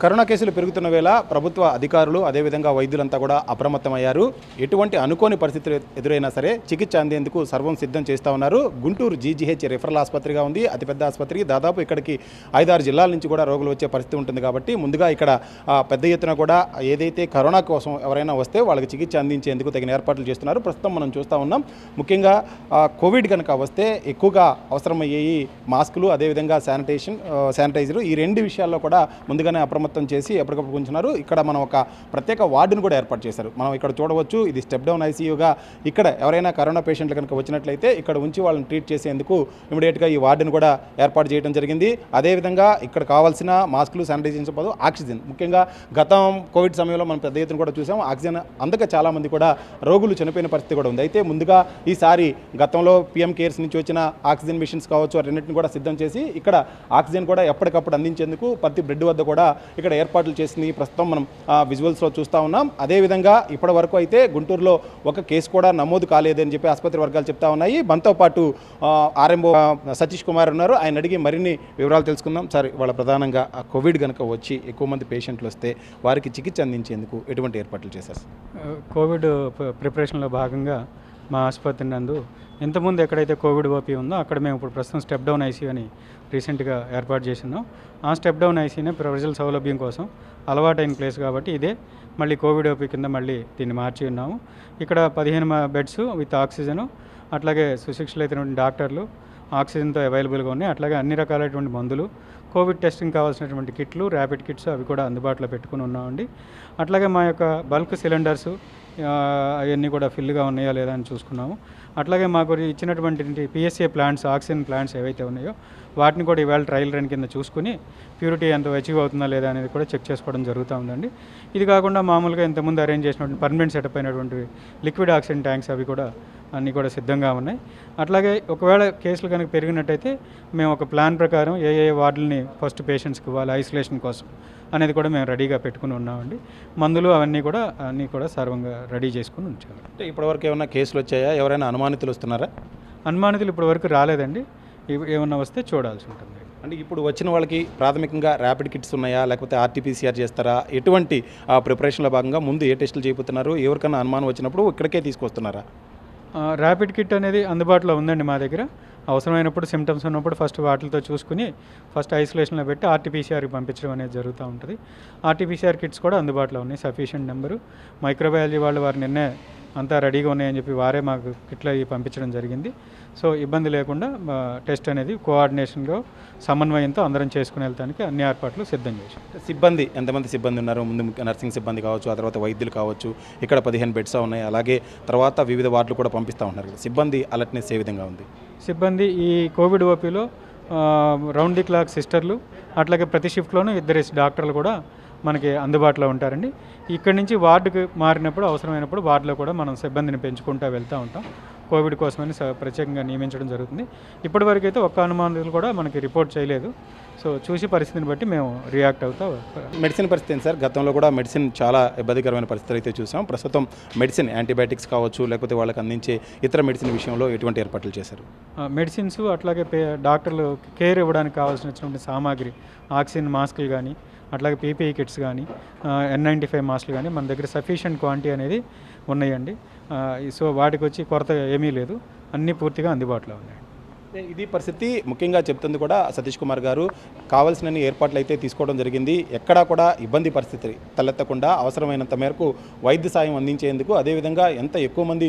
Corona కేసులు పెరుగుతున్న వేళ ప్రభుత్వ అధికారులు అదేవిధంగా వైద్యులంతా కూడా అప్రమత్తమయ్యారు. ఎటువంటి అనుకోని పరిస్థితులు ఎదురైనా సరే చికిత్స అందేందుకు సర్వం సిద్ధం చేస్తూ ఉన్నారు. గుంటూరు జీజీహెచ్ రిఫరల్ ఆసుపత్రిగా ఉంది, అతిపెద్ద ఆసుపత్రి. దాదాపు ఇక్కడికి 5-6 జిల్లాల నుంచి కూడా రోగులు వచ్చే పరిస్థితి ఉంటుంది కాబట్టి ముందుగా ఇక్కడ పెద్ద ఎత్తున కూడా ఏదైతే కరోనా కోసం ఎవరైనా వస్తే వాళ్ళకి చికిత్స అందించేందుకు తగిన ఏర్పాట్లు చేస్తున్నారు. ప్రస్తుతం మనం చూస్తూ ఉన్నాం. ముఖ్యంగా కోవిడ్ కనుక వస్తే ఎక్కువగా అవసరమయ్యేవి మాస్కులు, అదేవిధంగా శానిటైజరు. ఈ రెండు విషయాల్లో కూడా ముందుగానే అప్రమత్తం చేసి ఎప్పటికప్పుడు ఉంచున్నారు. ఇక్కడ మనం ఒక ప్రత్యేక వార్డును కూడా ఏర్పాటు చేశారు. మనం ఇక్కడ చూడవచ్చు, ఇది స్టెప్ డౌన్ ఐసీయూగా. ఇక్కడ ఎవరైనా కరోనా పేషెంట్లు కనుక వచ్చినట్లయితే ఇక్కడ ఉంచి వాళ్ళని ట్రీట్ చేసేందుకు ఇమీడియట్గా ఈ వార్డును కూడా ఏర్పాటు చేయడం జరిగింది. అదేవిధంగా ఇక్కడ కావాల్సిన మాస్కులు, శానిటైజేషన్ పాటు ఆక్సిజన్, ముఖ్యంగా గతం కోవిడ్ సమయంలో మనం పెద్ద ఎత్తున కూడా చూసాం. ఆక్సిజన్ అందక చాలామంది కూడా రోగులు చనిపోయిన పరిస్థితి కూడా ఉంది. అయితే ముందుగా ఈసారి గతంలో పీఎం కేర్స్ నుంచి వచ్చిన ఆక్సిజన్ మిషన్స్ కావచ్చు, రెండింటిని కూడా సిద్ధం చేసి ఇక్కడ ఆక్సిజన్ కూడా ఎప్పటికప్పుడు అందించేందుకు ప్రతి బెడ్ వద్ద కూడా ఇక్కడ ఏర్పాట్లు చేసింది. ప్రస్తుతం మనం విజువల్స్లో చూస్తూ ఉన్నాం. అదేవిధంగా ఇప్పటి వరకు అయితే గుంటూరులో ఒక కేసు కూడా నమోదు కాలేదని చెప్పి ఆసుపత్రి వర్గాలు చెప్తా ఉన్నాయి. మనతో పాటు ఆర్ఎంఓ సతీష్ కుమార్ ఉన్నారు. ఆయన అడిగి మరిన్ని వివరాలు తెలుసుకుందాం. సార్, వాళ్ళ ప్రధానంగా కోవిడ్ కనుక వచ్చి ఎక్కువ మంది పేషెంట్లు వస్తే వారికి చికిత్స అందించేందుకు ఎటువంటి ఏర్పాట్లు చేశారు? కోవిడ్ ప్రిపరేషన్లో భాగంగా మా ఆసుపత్రి నందు ఇంతకుముందు ఎక్కడైతే కోవిడ్ ఓపీ ఉందో అక్కడ మేము ఇప్పుడు ప్రస్తుతం స్టెప్ డౌన్ ఐసీయూ అని రీసెంట్గా ఏర్పాటు చేసినాం. ఆ స్టెప్ డౌన్ ఐసీయూనే ప్రజల సౌలభ్యం కోసం అలవాటైన ప్లేస్ కాబట్టి ఇదే మళ్ళీ కోవిడ్ ఓపీ కింద మళ్ళీ దీన్ని మార్చి ఉన్నాము. ఇక్కడ 15 బెడ్స్ విత్ ఆక్సిజను, అట్లాగే సుశిక్షితులైనటువంటి డాక్టర్లు, ఆక్సిజన్తో అవైలబుల్గా ఉన్నాయి. అట్లాగే అన్ని రకాలైనటువంటి మందులు, కోవిడ్ టెస్టింగ్ కావాల్సినటువంటి కిట్లు, ర్యాపిడ్ కిట్స్ అవి కూడా అందుబాటులో పెట్టుకుని ఉన్నామండి. అట్లాగే మా యొక్క బల్క్ సిలిండర్సు అవన్నీ కూడా ఫిల్గా ఉన్నాయా లేదా అని చూసుకున్నాము. అట్లాగే మాకు ఇచ్చినటువంటి పిఎస్ఏ ప్లాంట్స్, ఆక్సిజన్ ప్లాంట్స్ ఏవైతే ఉన్నాయో వాటిని కూడా ఇవాళ ట్రయల్ రన్ కింద చూసుకుని ప్యూరిటీ ఎంత అచీవ్ అవుతుందా లేదా అనేది కూడా చెక్ చేసుకోవడం జరుగుతూ ఉందండి. ఇది కాకుండా మామూలుగా ఇంతకుముందు అరేంజ్ చేసినటువంటి పర్మనెంట్ సెటప్ అయినటువంటి లిక్విడ్ ఆక్సిజన్ ట్యాంక్స్ అవి కూడా అన్నీ కూడా సిద్ధంగా ఉన్నాయి. అట్లాగే ఒకవేళ కేసులు కనుక పెరిగినట్టయితే మేము ఒక ప్లాన్ ప్రకారం ఏ వార్డులని ఫస్ట్ పేషెంట్స్కి ఇవ్వాలి ఐసోలేషన్ కోసం అనేది కూడా మేము రెడీగా పెట్టుకుని ఉన్నామండి. మందులు అవన్నీ కూడా సర్వంగా రెడీ చేసుకుని ఉంచాము. అంటే ఇప్పటివరకు ఏమైనా కేసులు వచ్చాయా? ఎవరైనా అనుమానితులు వస్తున్నారా? అనుమానితులు ఇప్పటివరకు రాలేదండి. ఏమన్నా వస్తే చూడాల్సి ఉంటుంది. అంటే ఇప్పుడు వచ్చిన వాళ్ళకి ప్రాథమికంగా ర్యాపిడ్ కిట్స్ ఉన్నాయా, లేకపోతే ఆర్టీపీసీఆర్ చేస్తారా? ఎటువంటి ప్రిపరేషన్లో భాగంగా ముందు ఏ టెస్టులు చేయిస్తున్నారు? ఎవరికైనా అనుమానం వచ్చినప్పుడు ఇక్కడికే తీసుకొస్తున్నారా? ర్యాపిడ్ కిట్ అనేది అందుబాటులో ఉందండి మా దగ్గర. అవసరమైనప్పుడు సిమ్టమ్స్ ఉన్నప్పుడు ఫస్ట్ వాటితో చూసుకుని ఫస్ట్ ఐసోలేషన్లో పెట్టి ఆర్టీపీసీఆర్కి పంపించడం అనేది జరుగుతూ ఉంటుంది. ఆర్టీపీసీఆర్ కిట్స్ కూడా అందుబాటులో ఉన్నాయి, సఫిషియెంట్ నెంబరు. మైక్రోబయాలజీ వాళ్ళు వారు నిన్నే అంతా రెడీగా ఉన్నాయని చెప్పి వారే మాకు కిట్లు అవి పంపించడం జరిగింది. సో ఇబ్బంది లేకుండా టెస్ట్ అనేది కోఆర్డినేషన్లో సమన్వయంతో అందరం చేసుకుని వెళ్తానికి అన్ని ఏర్పాట్లు సిద్ధం చేశాం. సిబ్బంది ఎంతమంది సిబ్బంది ఉన్నారు? ముందు నర్సింగ్ సిబ్బంది కావచ్చు, ఆ తర్వాత వైద్యులు కావచ్చు. ఇక్కడ 15 బెడ్స్ ఉన్నాయి. అలాగే తర్వాత వివిధ వార్డులు కూడా పంపిస్తూ ఉన్నారు. సిబ్బంది అలర్ట్నెస్ ఏ విధంగా ఉంది? సిబ్బంది ఈ కోవిడ్ ఓపీలో రౌండ్ ది క్లాక్ సిస్టర్లు, అట్లాగే ప్రతి షిఫ్ట్లోనూ 2 డాక్టర్లు కూడా మనకి అందుబాటులో ఉంటారండి. ఇక్కడి నుంచి వార్డుకి మారినప్పుడు అవసరమైనప్పుడు వార్డులో కూడా మనం సిబ్బందిని పెంచుకుంటూ వెళ్తూ ఉంటాం. కోవిడ్ కోసమని ప్రత్యేకంగా నియమించడం జరుగుతుంది. ఇప్పటివరకు అయితే ఒక్క అనుమానాలు కూడా మనకి రిపోర్ట్ చేయలేదు. సో చూసి పరిస్థితిని బట్టి మేము రియాక్ట్ అవుతా. మెడిసిన్ పరిస్థితి ఏంటి సార్? గతంలో కూడా మెడిసిన్ చాలా ఇబ్బందికరమైన పరిస్థితులు అయితే చూసాం. ప్రస్తుతం మెడిసిన్, యాంటీబయాటిక్స్ కావచ్చు, లేకపోతే వాళ్ళకి అందించే ఇతర మెడిసిన్ విషయంలో ఎటువంటి ఏర్పాట్లు చేశారు? మెడిసిన్స్ అట్లాగే డాక్టర్లు కేర్ ఇవ్వడానికి కావాల్సినటువంటి సామాగ్రి, ఆక్సిజన్ మాస్కులు కానీ, అట్లాగే పీపీఈ కిట్స్ కానీ, N95 మాస్కులు కానీ మన దగ్గర సఫిషియెంట్ క్వాంటిటీ అనేది ఉన్నాయండి. సో వాటికి వచ్చి కొరత ఏమీ లేదు, అన్నీ పూర్తిగా అందుబాటులో ఉన్నాయి. ఇది పరిస్థితి. ముఖ్యంగా చెప్తుంది కూడా సతీష్ కుమార్ గారు, కావాల్సిన ఏర్పాట్లు అయితే తీసుకోవడం జరిగింది. ఎక్కడా కూడా ఇబ్బంది పరిస్థితి తలెత్తకుండా అవసరమైనంత మేరకు వైద్య సాయం అందించేందుకు, అదేవిధంగా ఎంత ఎక్కువ మంది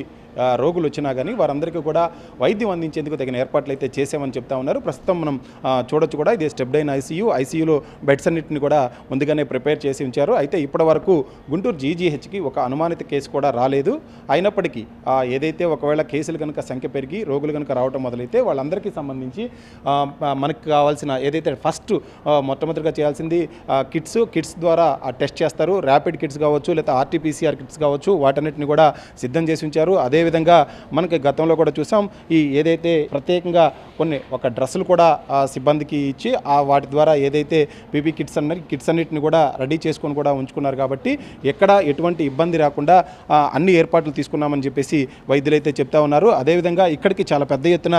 రోగులు వచ్చినా కానీ వారందరికీ కూడా వైద్యం అందించేందుకు తగిన ఏర్పాట్లు అయితే చేసామని చెప్తా ఉన్నారు. ప్రస్తుతం మనం చూడొచ్చు కూడా ఇది స్టెప్ డౌన్ ఐసీయూలో బెడ్స్ అన్నింటిని కూడా ముందుగానే ప్రిపేర్ చేసి ఉంచారు. అయితే ఇప్పటి వరకు గుంటూరు జీజీహెచ్కి ఒక అనుమానిత కేసు కూడా రాలేదు. అయినప్పటికీ ఏదైతే ఒకవేళ కేసులు కనుక సంఖ్య పెరిగి రోగులు కనుక రావడం మొదలైతే వాళ్ళందరికీ సంబంధించి మనకు కావాల్సిన ఏదైతే ఫస్ట్ మొట్టమొదటిగా చేయాల్సింది కిట్స్ ద్వారా టెస్ట్ చేస్తారు. ర్యాపిడ్ కిట్స్ కావచ్చు, లేదా ఆర్టీపీసీఆర్ కిట్స్ కావచ్చు, వాటన్నిటిని కూడా సిద్ధం చేసి ఉంచారు. అదేవిధంగా అదేవిధంగా మనకి గతంలో కూడా చూసాం ఈ ఏదైతే ప్రత్యేకంగా ఒక డ్రెస్సులు కూడా సిబ్బందికి ఇచ్చి వాటి ద్వారా ఏదైతే పీపీ కిట్స్ కిట్స్ అన్నిటిని కూడా రెడీ చేసుకొని కూడా ఉంచుకున్నారు కాబట్టి ఎక్కడ ఎటువంటి ఇబ్బంది రాకుండా అన్ని ఏర్పాట్లు తీసుకున్నామని చెప్పేసి వైద్యులైతే చెప్తా ఉన్నారు. అదేవిధంగా ఇక్కడికి చాలా పెద్ద ఎత్తున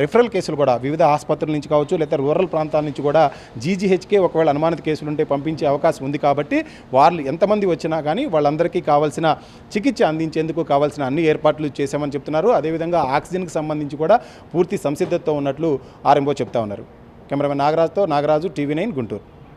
రిఫరల్ కేసులు కూడా వివిధ ఆసుపత్రుల నుంచి కావచ్చు లేదా రూరల్ ప్రాంతాల నుంచి కూడా జీజీహెచ్కే ఒకవేళ అనుమానిత కేసులు ఉంటే పంపించే అవకాశం ఉంది. కాబట్టి వాళ్ళు ఎంతమంది వచ్చినా కానీ వాళ్ళందరికీ కావాల్సిన చికిత్స అందించేందుకు కావాల్సిన అన్ని ఏర్పాట్లు చేశామని చెప్తున్నారు. అదేవిధంగా ఆక్సిజన్కి సంబంధించి కూడా పూర్తి సంసిద్ధతతో ఉన్నట్లు ఆర్ఎంఓ చెప్తా ఉన్నారు. Cameraman Nagaraju, TV 9 Guntur.